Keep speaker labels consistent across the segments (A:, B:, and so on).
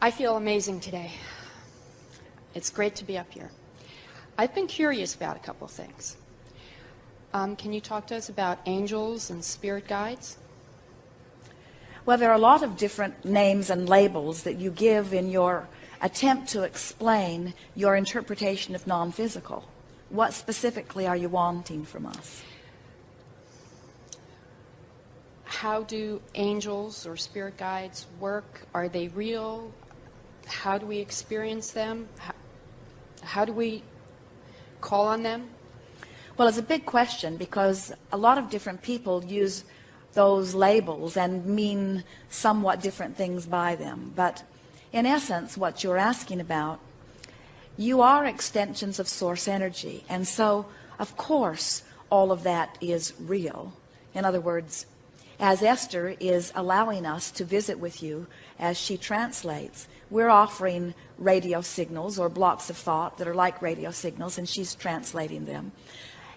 A: I feel amazing today. It's great to be up here. I've been curious about a couple of things. Can you talk to us about angels and spirit guides?
B: Well, there are a lot of different names and labels that you give in your attempt to explain your interpretation of non-physical. What specifically are you wanting from us?
A: How do angels or spirit guides work? Are they real? How do we experience them? How do we call on them?
B: Well, it's a big question because a lot of different people use those labels and mean somewhat different things by them. But in essence, what you're asking about, you are extensions of source energy. And so, of course, all of that is real. In other words, as Esther is allowing us to visit with you as she translates, we're offering radio signals or blocks of thought that are like radio signals, and she's translating them.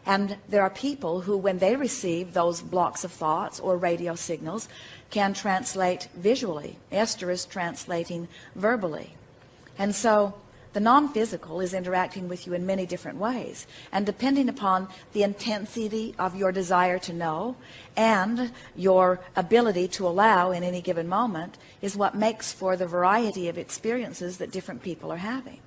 B: And there are people who, when they receive those blocks of thoughts or radio signals, can translate visually. Esther is translating verbally. And so the non-physical is interacting with you in many different ways. And depending upon the intensity of your desire to know and your ability to allow in any given moment is what makes for the variety of experiences that different people are having.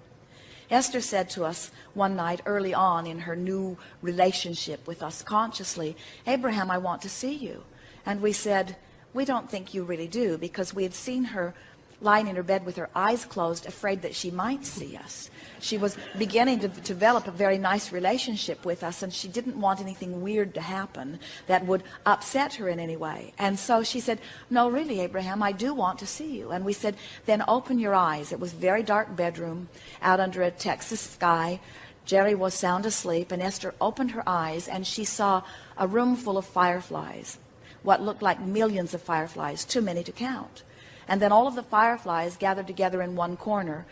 B: Esther said to us one night early on in her new relationship with us consciously, "Abraham, I want to see you." And we said, "We don't think you really do," because we had seen her lying in her bed with her eyes closed, afraid that she might see us. She was beginning to develop a very nice relationship with us, and she didn't want anything weird to happen that would upset her in any way. And so she said, "No, really, Abraham, I do want to see you." And we said, "Then open your eyes." It was a very dark bedroom out under a Texas sky. Jerry was sound asleep, and Esther opened her eyes, and she saw a room full of fireflies, what looked like millions of fireflies, too many to count. And then all of the fireflies gathered together in one corner,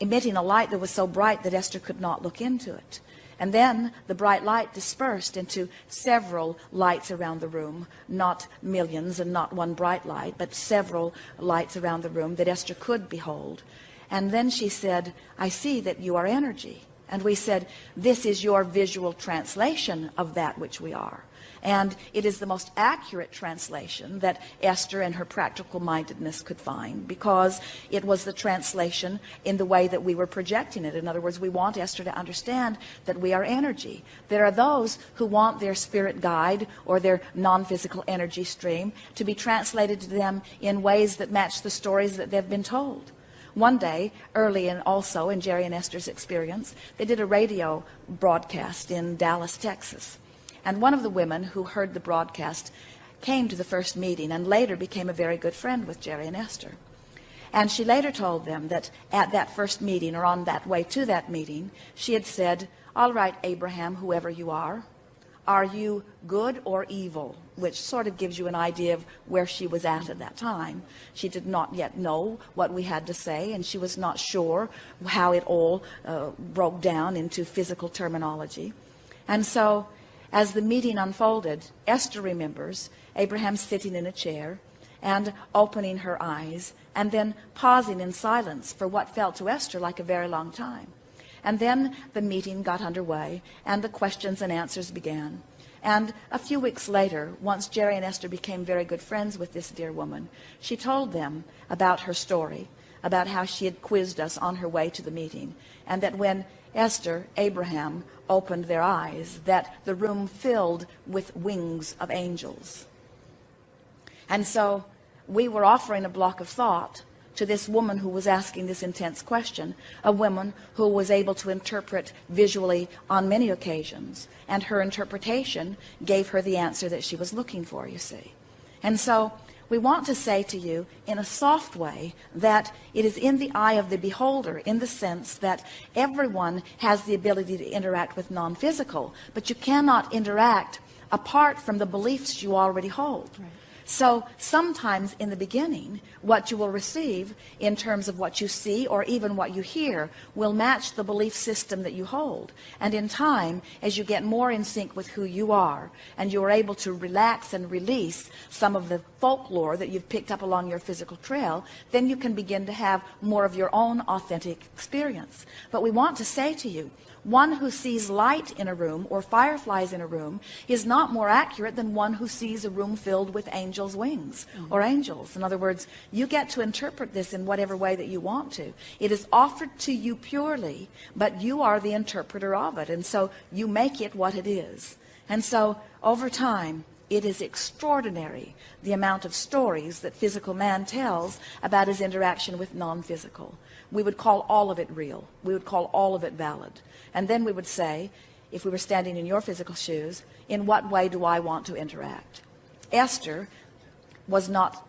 B: emitting a light that was so bright that Esther could not look into it. And then the bright light dispersed into several lights around the room, not millions and not one bright light, but several lights around the room that Esther could behold. And then she said, "I see that you are energy." And we said, "This is your visual translation of that which we are." And it is the most accurate translation that Esther and her practical mindedness could find, because it was the translation in the way that we were projecting it. In other words, we want Esther to understand that we are energy. There are those who want their spirit guide or their non-physical energy stream to be translated to them in ways that match the stories that they've been told. One day, early and also in Jerry and Esther's experience, they did a radio broadcast in Dallas, Texas. And one of the women who heard the broadcast came to the first meeting and later became a very good friend with Jerry and Esther. And she later told them that at that first meeting, or on that way to that meeting, she had said, "All right, Abraham, whoever you are you good or evil?" Which sort of gives you an idea of where she was at that time. She did not yet know what we had to say, and she was not sure how it all broke down into physical terminology. And so as the meeting unfolded, Esther remembers Abraham sitting in a chair and opening her eyes and then pausing in silence for what felt to Esther like a very long time. And then the meeting got underway and the questions and answers began. And a few weeks later, once Jerry and Esther became very good friends with this dear woman, she told them about her story, about how she had quizzed us on her way to the meeting, and that when Esther, Abraham opened their eyes, that the room filled with wings of angels. And so we were offering a block of thought to this woman who was asking this intense question, a woman who was able to interpret visually on many occasions, and her interpretation gave her the answer that she was looking for, you see. And so we want to say to you in a soft way that it is in the eye of the beholder, in the sense that everyone has the ability to interact with non-physical, but you cannot interact apart from the beliefs you already hold.
A: Right.
B: So sometimes in the beginning, what you will receive in terms of what you see or even what you hear will match the belief system that you hold. And in time, as you get more in sync with who you are, and you are able to relax and release some of the folklore that you've picked up along your physical trail, then you can begin to have more of your own authentic experience. But we want to say to you, one who sees light in a room or fireflies in a room is not more accurate than one who sees a room filled with angels' wings or angels. In other words, you get to interpret this in whatever way that you want to. It is offered to you purely, but you are the interpreter of it, and so you make it what it is. And so over time, it is extraordinary the amount of stories that physical man tells about his interaction with non-physical. We would call all of it real. We would call all of it valid. And then we would say, if we were standing in your physical shoes, in what way do I want to interact? Esther was not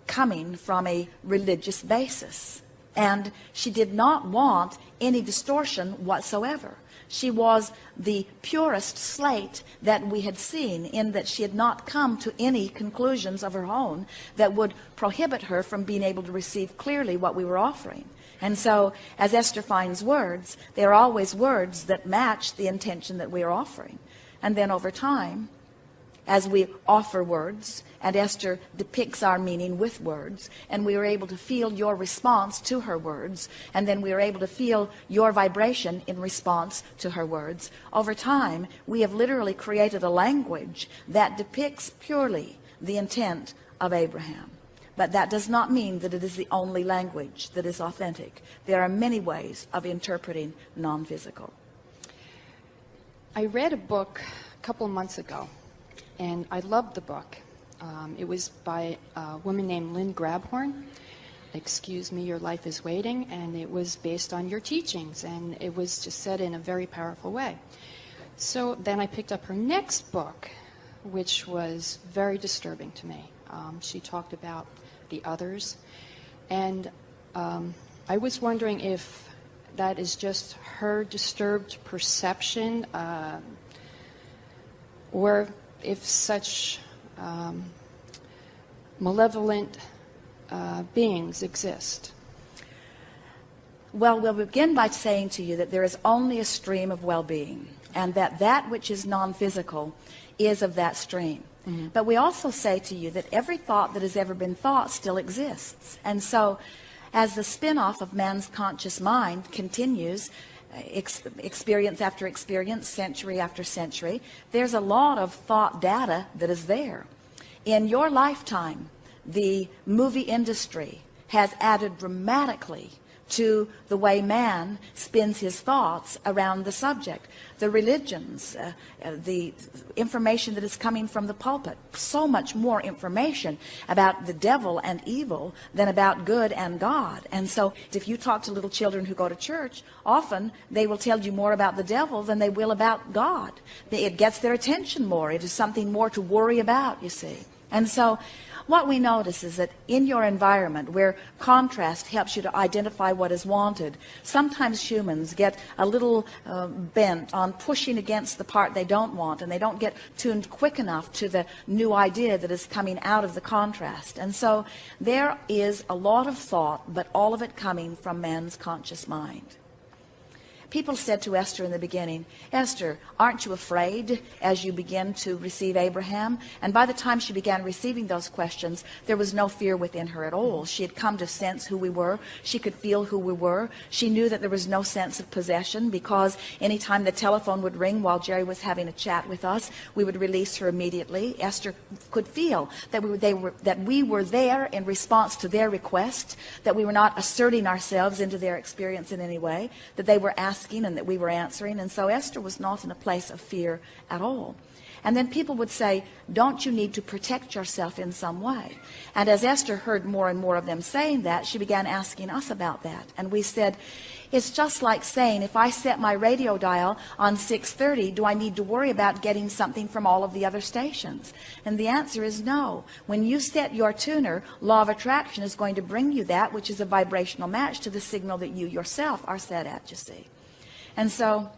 B: coming from a religious basis, and she did not want any distortion whatsoever. She was the purest slate that we had seen, in that she had not come to any conclusions of her own that would prohibit her from being able to receive clearly what we were offering. And so, as Esther finds words, they are always words that match the intention that we are offering. And then over time, as we offer words, and Esther depicts our meaning with words, and we are able to feel your response to her words, and then we are able to feel your vibration in response to her words. Over time, we have literally created a language that depicts purely the intent of Abraham. But that does not mean that it is the only language that is authentic. There are many ways of interpreting non-physical.
A: I read a book a couple of months ago, and I loved the book. It was by a woman named Lynn Grabhorn. Excuse Me, Your Life is Waiting, and it was based on your teachings, and it was just said in a very powerful way. So then I picked up her next book, which was very disturbing to me. She talked about the others, and I was wondering if that is just her disturbed perception, or if such malevolent beings exist.
B: Well, we'll begin by saying to you that there is only a stream of well-being, and that that which is non-physical is of that stream. Mm-hmm. But we also say to you that every thought that has ever been thought still exists. And so, as the spin-off of man's conscious mind continues, experience after experience, century after century, there's a lot of thought data that is there. In your lifetime, the movie industry has added dramatically to the way man spins his thoughts around the subject. The religions, the information that is coming from the pulpit, so much more information about the devil and evil than about good and God. And so if you talk to little children who go to church, often they will tell you more about the devil than they will about God. It gets their attention more. It is something more to worry about, you see. And so what we notice is that in your environment, where contrast helps you to identify what is wanted, sometimes humans get a little bent on pushing against the part they don't want, and they don't get tuned quick enough to the new idea that is coming out of the contrast. And so there is a lot of thought, but all of it coming from man's conscious mind. People said to Esther in the beginning, Esther, aren't you afraid as you begin to receive Abraham? And by the time she began receiving those questions, there was no fear within her at all. She had come to sense who we were. She could feel who we were. She knew that there was no sense of possession, because anytime the telephone would ring while Jerry was having a chat with us, we would release her immediately. Esther could feel that we were there in response to their request, that we were not asserting ourselves into their experience in any way, that they were asking and that we were answering. And so Esther was not in a place of fear at all. And then people would say, don't you need to protect yourself in some way? And as Esther heard more and more of them saying that, she began asking us about that. And we said, it's just like saying, if I set my radio dial on 630, do I need to worry about getting something from all of the other stations? And the answer is no. When you set your tuner, law of attraction is going to bring you that which is a vibrational match to the signal that you yourself are set at, you see. And so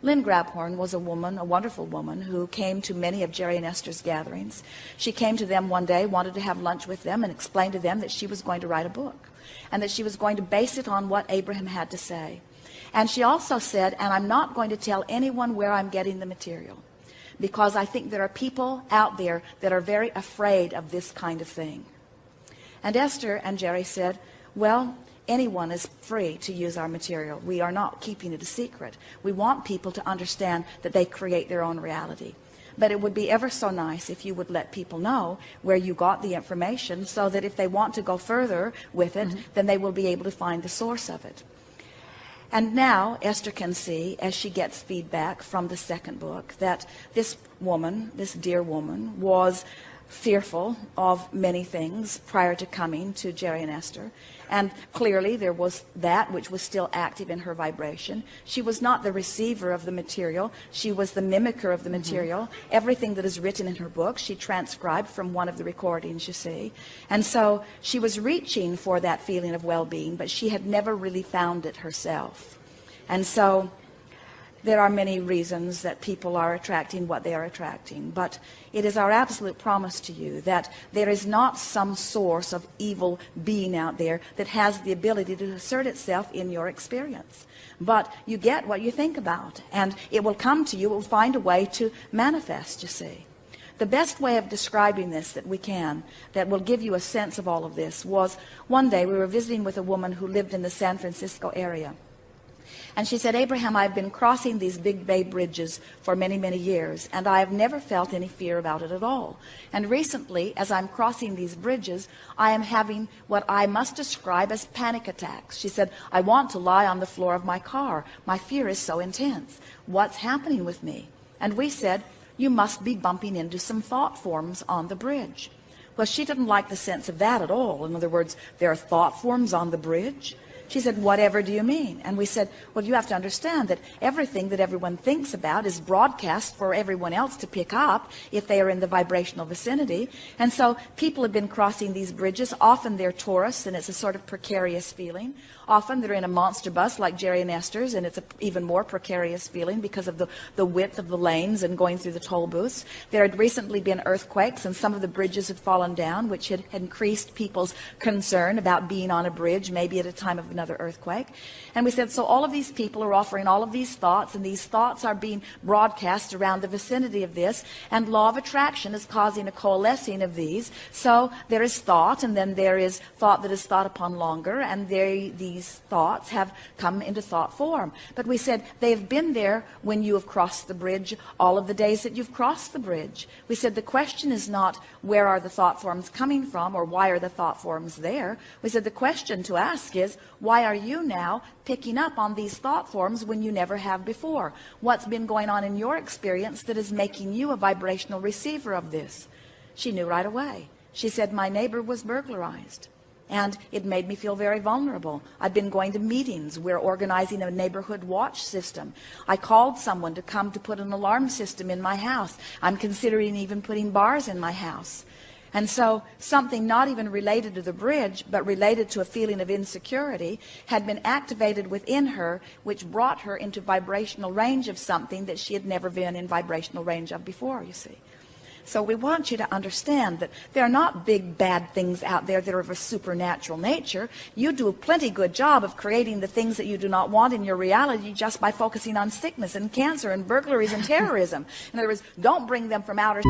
B: Lynn Grabhorn was a woman, a wonderful woman, who came to many of Jerry and Esther's gatherings. She came to them one day, wanted to have lunch with them, and explained to them that she was going to write a book, and that she was going to base it on what Abraham had to say. And she also said, and I'm not going to tell anyone where I'm getting the material, because I think there are people out there that are very afraid of this kind of thing. And Esther and Jerry said, well, anyone is free to use our material. We are not keeping it a secret. We want people to understand that they create their own reality. But it would be ever so nice if you would let people know where you got the information, so that if they want to go further with it, then they will be able to find the source of it. And now Esther can see, as she gets feedback from the second book, that this woman, this dear woman, was fearful of many things prior to coming to Jerry and Esther. And clearly there was that which was still active in her vibration. She was not the receiver of the material. She was the mimicker of the material. Everything that is written in her book, she transcribed from one of the recordings, you see. And so she was reaching for that feeling of well-being, but she had never really found it herself. And so there are many reasons that people are attracting what they are attracting, but it is our absolute promise to you that there is not some source of evil being out there that has the ability to assert itself in your experience. But you get what you think about, and it will come to you, it will find a way to manifest, you see. The best way of describing this that we can, that will give you a sense of all of this, was one day we were visiting with a woman who lived in the San Francisco area. And she said, Abraham, I've been crossing these big bay bridges for many, many years, and I have never felt any fear about it at all. And recently, as I'm crossing these bridges, I am having what I must describe as panic attacks. She said, I want to lie on the floor of my car. My fear is so intense. What's happening with me? And we said, you must be bumping into some thought forms on the bridge. Well, she didn't like the sense of that at all. In other words, there are thought forms on the bridge. She said, whatever do you mean? And we said, well, you have to understand that everything that everyone thinks about is broadcast for everyone else to pick up if they are in the vibrational vicinity. And so people have been crossing these bridges. Often they're tourists, and it's a sort of precarious feeling. Often they're in a monster bus like Jerry and Esther's, and it's an even more precarious feeling because of the width of the lanes and going through the toll booths. There had recently been earthquakes, and some of the bridges had fallen down, which had increased people's concern about being on a bridge, maybe at a time of another earthquake. And we said, so all of these people are offering all of these thoughts, and these thoughts are being broadcast around the vicinity of this, and law of attraction is causing a coalescing of these. So there is thought, and then there is thought that is thought upon longer, and these thoughts have come into thought form. But we said they've been there when you have crossed the bridge, all of the days that you've crossed the bridge. We said the question is not where are the thought forms coming from, or why are the thought forms there. We said the question to ask is, why are you now picking up on these thought forms when you never have before? What's been going on in your experience that is making you a vibrational receiver of this? She knew right away. She said, my neighbor was burglarized, and it made me feel very vulnerable. I've been going to meetings. We're organizing a neighborhood watch system. I called someone to come to put an alarm system in my house. I'm considering even putting bars in my house. And so something not even related to the bridge, but related to a feeling of insecurity, had been activated within her, which brought her into vibrational range of something that she had never been in vibrational range of before, you see. So we want you to understand that there are not big bad things out there that are of a supernatural nature. You do a plenty good job of creating the things that you do not want in your reality just by focusing on sickness and cancer and burglaries and terrorism. In other words, don't bring them from outer